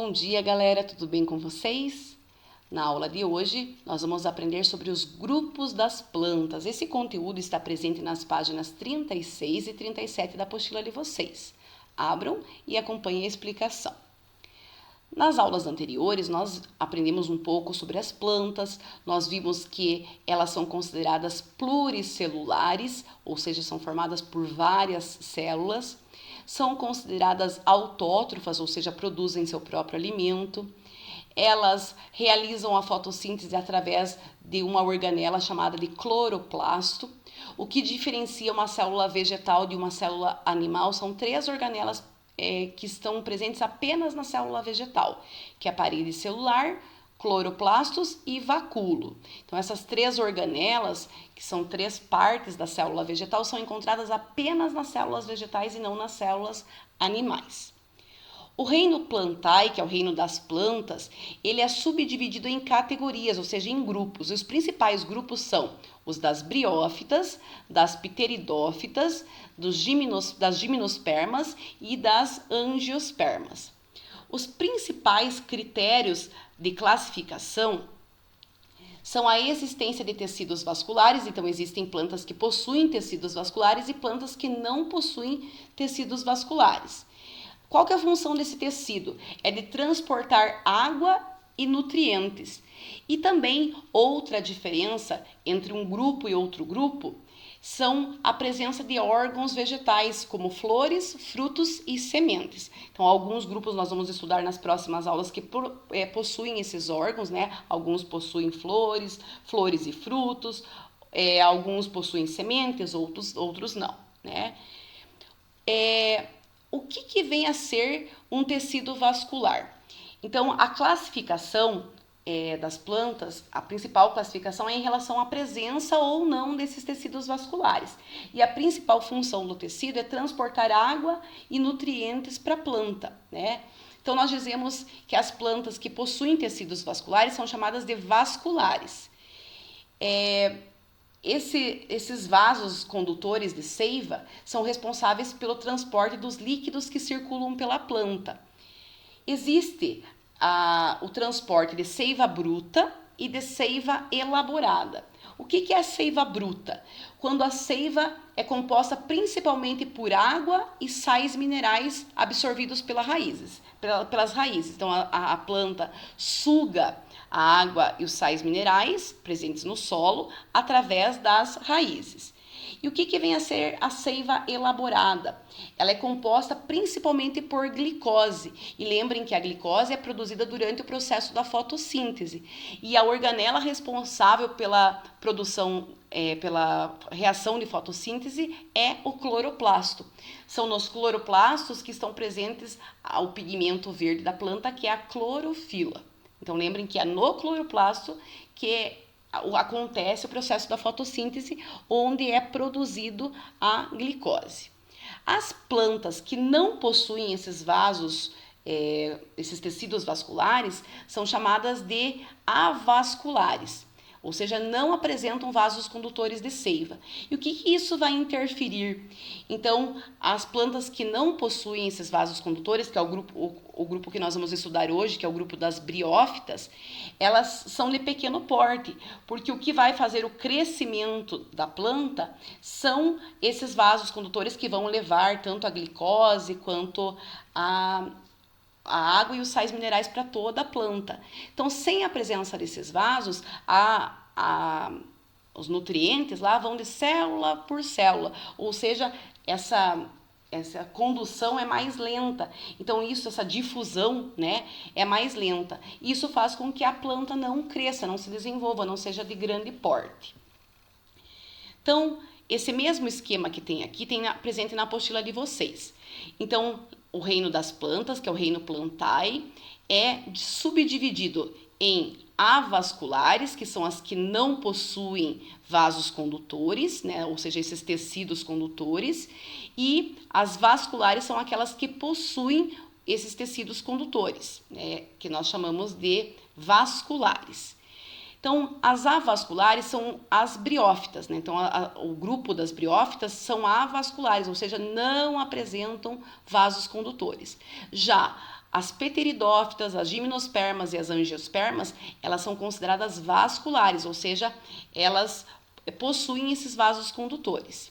Bom dia, galera, tudo bem com vocês? Na aula de hoje, nós vamos aprender sobre os grupos das plantas. Esse conteúdo está presente nas páginas 36 e 37 da apostila de vocês. Abram e acompanhem a explicação. Nas aulas anteriores, nós aprendemos um pouco sobre as plantas, nós vimos que elas são consideradas pluricelulares, ou seja, são formadas por várias células, são consideradas autótrofas, ou seja, produzem seu próprio alimento. Elas realizam a fotossíntese através de uma organela chamada de cloroplasto. O que diferencia uma célula vegetal de uma célula animal são três organelas que estão presentes apenas na célula vegetal, que é a parede celular, cloroplastos e vacúolo. Então, essas três organelas, que são três partes da célula vegetal, são encontradas apenas nas células vegetais e não nas células animais. O reino Plantae, que é o reino das plantas, ele é subdividido em categorias, ou seja, em grupos. Os principais grupos são os das briófitas, das pteridófitas, das gimnospermas e das angiospermas. Os principais critérios de classificação são a existência de tecidos vasculares, então existem plantas que possuem tecidos vasculares e plantas que não possuem tecidos vasculares. Qual que é a função desse tecido? É de transportar água e nutrientes. E também outra diferença entre um grupo e outro grupo são a presença de órgãos vegetais, como flores, frutos e sementes. Então, alguns grupos nós vamos estudar nas próximas aulas que possuem esses órgãos, né? Alguns possuem flores e frutos, alguns possuem sementes, outros não, né? O que vem a ser um tecido vascular? Então, a classificação das plantas, a principal classificação é em relação à presença ou não desses tecidos vasculares. E a principal função do tecido é transportar água e nutrientes para a planta, né? Então, nós dizemos que as plantas que possuem tecidos vasculares são chamadas de vasculares. Esses vasos condutores de seiva são responsáveis pelo transporte dos líquidos que circulam pela planta. Existe o transporte de seiva bruta e de seiva elaborada. O que é a seiva bruta? Quando a seiva é composta principalmente por água e sais minerais absorvidos pelas raízes. Então, a planta suga a água e os sais minerais presentes no solo através das raízes. E o que vem a ser a seiva elaborada? Ela é composta principalmente por glicose. E lembrem que a glicose é produzida durante o processo da fotossíntese. E a organela responsável pela produção, pela reação de fotossíntese é o cloroplasto. São nos cloroplastos que estão presentes o pigmento verde da planta, que é a clorofila. Então, lembrem que é no cloroplasto que acontece o processo da fotossíntese, onde é produzido a glicose. As plantas que não possuem esses vasos, esses tecidos vasculares, são chamadas de avasculares, ou seja, não apresentam vasos condutores de seiva. E o que isso vai interferir? Então, as plantas que não possuem esses vasos condutores, que é o grupo que nós vamos estudar hoje, que é o grupo das briófitas, elas são de pequeno porte, porque o que vai fazer o crescimento da planta são esses vasos condutores que vão levar tanto a glicose quanto a água e os sais minerais para toda a planta. Então, sem a presença desses vasos, os nutrientes lá vão de célula por célula, ou seja, essa condução é mais lenta. Então, essa difusão, né, é mais lenta. Isso faz com que a planta não cresça, não se desenvolva, não seja de grande porte. Então, esse mesmo esquema que tem aqui, tem presente na apostila de vocês. Então, o reino das plantas, que é o reino Plantae, é subdividido em avasculares, que são as que não possuem vasos condutores, né? Ou seja, esses tecidos condutores, e as vasculares são aquelas que possuem esses tecidos condutores, né? Que nós chamamos de vasculares. Então, as avasculares são as briófitas, né? Então, o grupo das briófitas são avasculares, ou seja, não apresentam vasos condutores. Já As pteridófitas, as gimnospermas e as angiospermas, elas são consideradas vasculares, ou seja, elas possuem esses vasos condutores.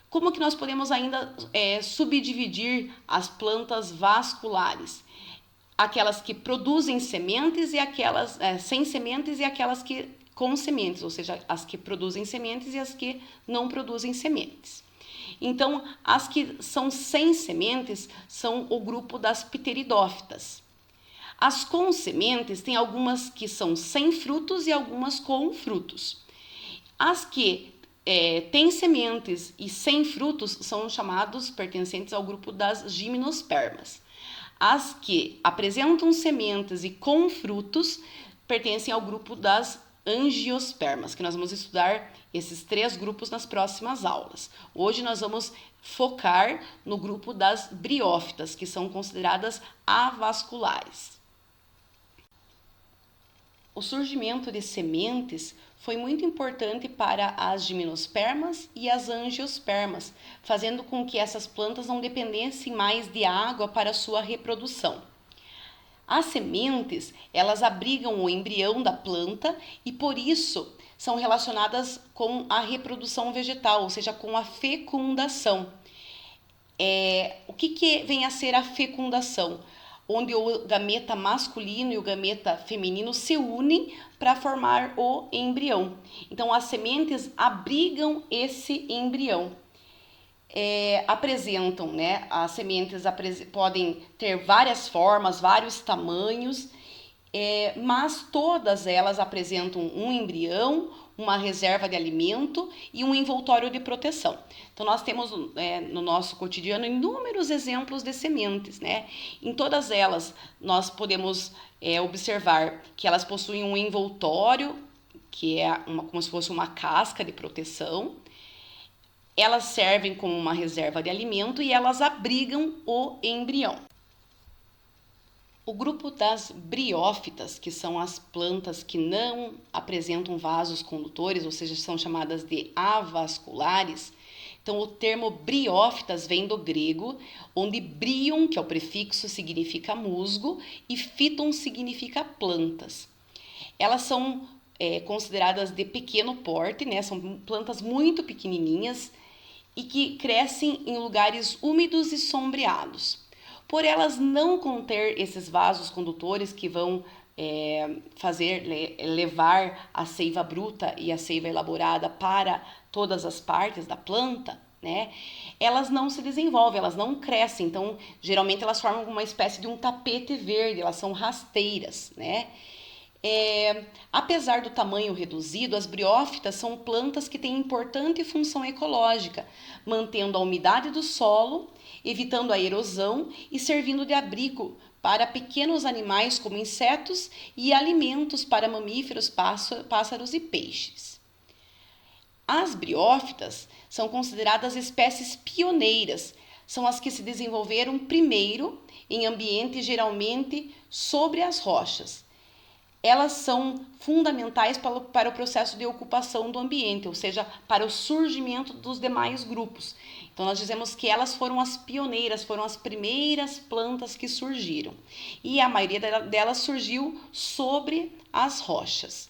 Como que nós podemos ainda subdividir as plantas vasculares? Aquelas que produzem sementes e aquelas sem sementes e aquelas que com sementes, ou seja, as que produzem sementes e as que não produzem sementes. Então, as que são sem sementes são o grupo das pteridófitas. As com sementes, tem algumas que são sem frutos e algumas com frutos. As que têm sementes e sem frutos são chamados, pertencentes ao grupo das gimnospermas. As que apresentam sementes e com frutos pertencem ao grupo das angiospermas, que nós vamos estudar esses 3 grupos nas próximas aulas. Hoje nós vamos focar no grupo das briófitas, que são consideradas avasculares. O surgimento de sementes foi muito importante para as gimnospermas e as angiospermas, fazendo com que essas plantas não dependessem mais de água para sua reprodução. As sementes, elas abrigam o embrião da planta e por isso são relacionadas com a reprodução vegetal, ou seja, com a fecundação. O que vem a ser a fecundação? Onde o gameta masculino e o gameta feminino se unem para formar o embrião. Então, as sementes abrigam esse embrião. Apresentam, as sementes podem ter várias formas, vários tamanhos, mas todas elas apresentam um embrião, uma reserva de alimento e um envoltório de proteção. Então, nós temos no nosso cotidiano inúmeros exemplos de sementes, Em todas elas, nós podemos observar que elas possuem um envoltório, que é como se fosse uma casca de proteção. Elas servem como uma reserva de alimento e elas abrigam o embrião. O grupo das briófitas, que são as plantas que não apresentam vasos condutores, ou seja, são chamadas de avasculares. Então, o termo briófitas vem do grego, onde brion, que é o prefixo, significa musgo, e phyton significa plantas. Elas são consideradas de pequeno porte, São plantas muito pequenininhas e que crescem em lugares úmidos e sombreados. Por elas não conter esses vasos condutores que vão levar a seiva bruta e a seiva elaborada para todas as partes da planta, elas não se desenvolvem, elas não crescem. Então, geralmente elas formam uma espécie de um tapete verde, elas são rasteiras, Apesar do tamanho reduzido, as briófitas são plantas que têm importante função ecológica, mantendo a umidade do solo, evitando a erosão e servindo de abrigo para pequenos animais como insetos e alimentos para mamíferos, pássaros e peixes. As briófitas são consideradas espécies pioneiras, são as que se desenvolveram primeiro em ambiente geralmente sobre as rochas. Elas são fundamentais para o processo de ocupação do ambiente, ou seja, para o surgimento dos demais grupos. Então, nós dizemos que elas foram as pioneiras, foram as primeiras plantas que surgiram. E a maioria delas surgiu sobre as rochas.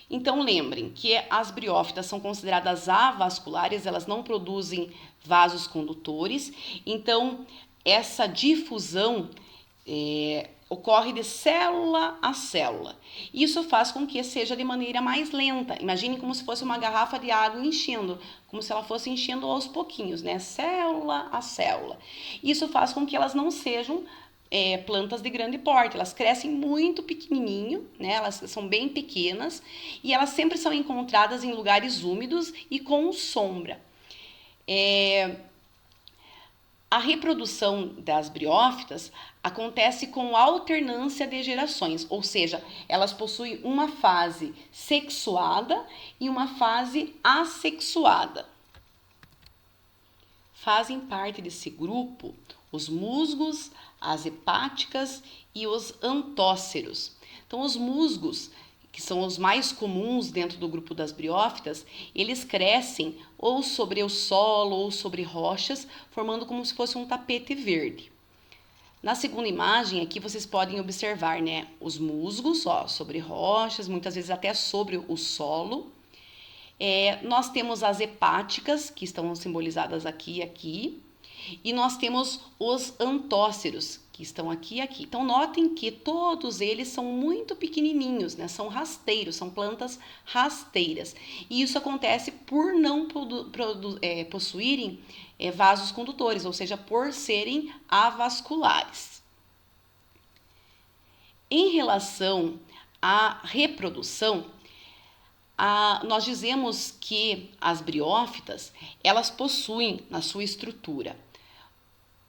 Então, lembrem que as briófitas são consideradas avasculares, elas não produzem vasos condutores. Então, essa difusão ocorre de célula a célula. Isso faz com que seja de maneira mais lenta. Imagine como se fosse uma garrafa de água enchendo, como se ela fosse enchendo aos pouquinhos, célula a célula. Isso faz com que elas não sejam plantas de grande porte, elas crescem muito pequenininho, elas são bem pequenas e elas sempre são encontradas em lugares úmidos e com sombra. A reprodução das briófitas acontece com alternância de gerações, ou seja, elas possuem uma fase sexuada e uma fase assexuada. Fazem parte desse grupo os musgos, as hepáticas e os antóceros. Então, os musgos, que são os mais comuns dentro do grupo das briófitas, eles crescem ou sobre o solo ou sobre rochas, formando como se fosse um tapete verde. Na segunda imagem, aqui vocês podem observar, né, os musgos, ó, sobre rochas, muitas vezes até sobre o solo. Nós temos as hepáticas, que estão simbolizadas aqui e aqui. E nós temos os antóceros, que estão aqui e aqui. Então, notem que todos eles são muito pequenininhos, né? São rasteiros, são plantas rasteiras. E isso acontece por não possuírem vasos condutores, ou seja, por serem avasculares. Em relação à reprodução, nós dizemos que as briófitas, elas possuem na sua estrutura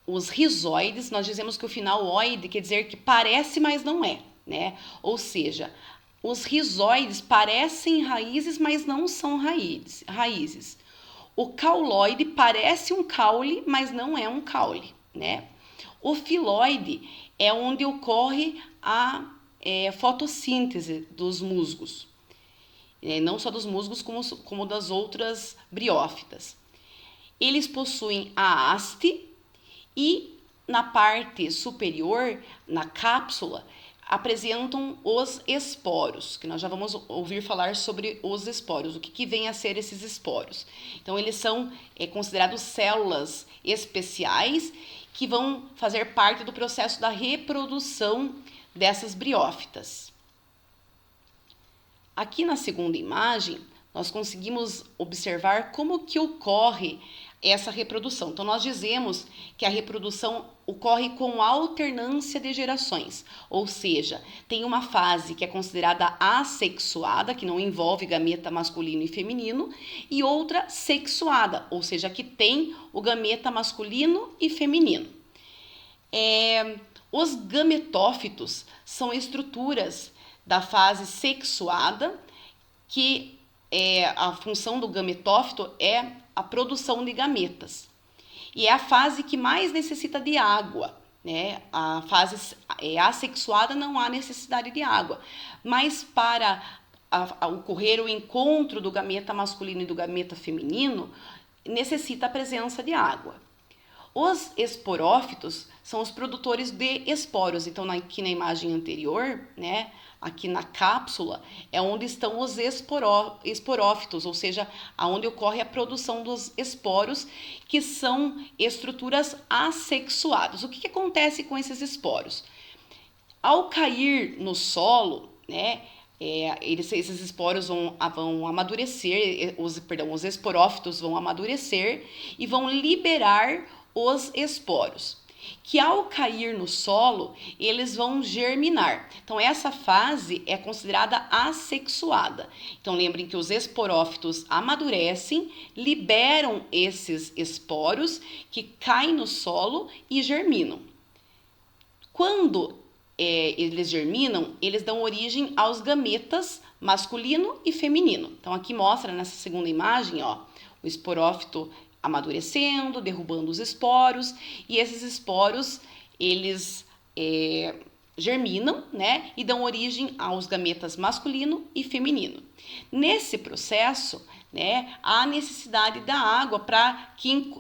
os rizoides. Nós dizemos que o final oide quer dizer que parece, mas não é, né? Ou seja, os rizoides parecem raízes, mas não são raízes. O cauloide parece um caule, mas não é um caule, né? O filoide é onde ocorre a fotossíntese dos musgos. Não só dos musgos, como das outras briófitas. Eles possuem a haste e na parte superior, na cápsula, apresentam os esporos, que nós já vamos ouvir falar sobre os esporos, o que vem a ser esses esporos. Então, eles são considerados células especiais que vão fazer parte do processo da reprodução dessas briófitas. Aqui na segunda imagem, nós conseguimos observar como que ocorre essa reprodução. Então, nós dizemos que a reprodução ocorre com alternância de gerações, ou seja, tem uma fase que é considerada assexuada, que não envolve gameta masculino e feminino, e outra sexuada, ou seja, que tem o gameta masculino e feminino. Os gametófitos são estruturas da fase sexuada, que a função do gametófito é a produção de gametas. E é a fase que mais necessita de água, né? A fase assexuada não há necessidade de água, mas para ocorrer o encontro do gameta masculino e do gameta feminino, necessita a presença de água. Os esporófitos são os produtores de esporos. Então, aqui na imagem anterior, né, aqui na cápsula, é onde estão os esporófitos, ou seja, aonde ocorre a produção dos esporos, que são estruturas assexuadas. O que acontece com esses esporos? Ao cair no solo, né, esses esporos vão amadurecer, os esporófitos vão amadurecer e vão liberar os esporos, que ao cair no solo, eles vão germinar. Então, essa fase é considerada assexuada. Então, lembrem que os esporófitos amadurecem, liberam esses esporos que caem no solo e germinam. Quando eles germinam, eles dão origem aos gametas masculino e feminino. Então, aqui mostra nessa segunda imagem, ó, o esporófito amadurecendo, derrubando os esporos, e esses esporos, eles germinam, né, e dão origem aos gametas masculino e feminino. Nesse processo, né, há necessidade da água para que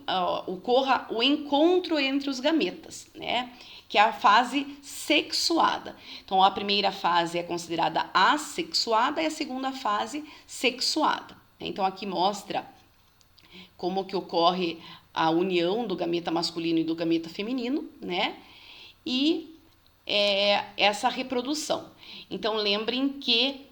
ocorra o encontro entre os gametas, né, que é a fase sexuada. Então, a primeira fase é considerada assexuada e a segunda fase sexuada. Então, aqui mostra como que ocorre a união do gameta masculino e do gameta feminino, né? E essa reprodução. Então, lembrem que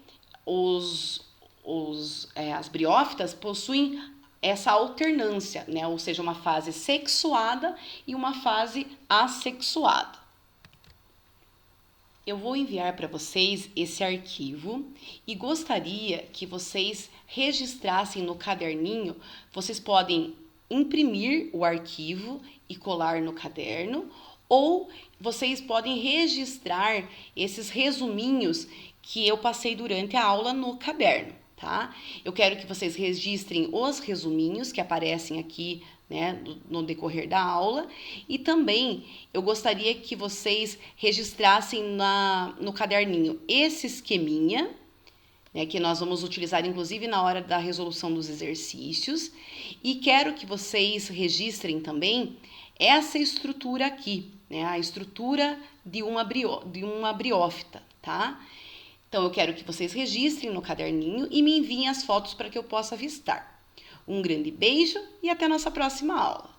as briófitas possuem essa alternância, né? Ou seja, uma fase sexuada e uma fase assexuada. Eu vou enviar para vocês esse arquivo e gostaria que vocês registrassem no caderninho. Vocês podem imprimir o arquivo e colar no caderno, ou vocês podem registrar esses resuminhos que eu passei durante a aula no caderno, tá? Eu quero que vocês registrem os resuminhos que aparecem aqui, né, no decorrer da aula, e também eu gostaria que vocês registrassem no caderninho esse esqueminha, né, que nós vamos utilizar inclusive na hora da resolução dos exercícios, e quero que vocês registrem também essa estrutura aqui, né? A estrutura de uma briófita, tá? Então, eu quero que vocês registrem no caderninho e me enviem as fotos para que eu possa avistar. Um grande beijo e até a nossa próxima aula.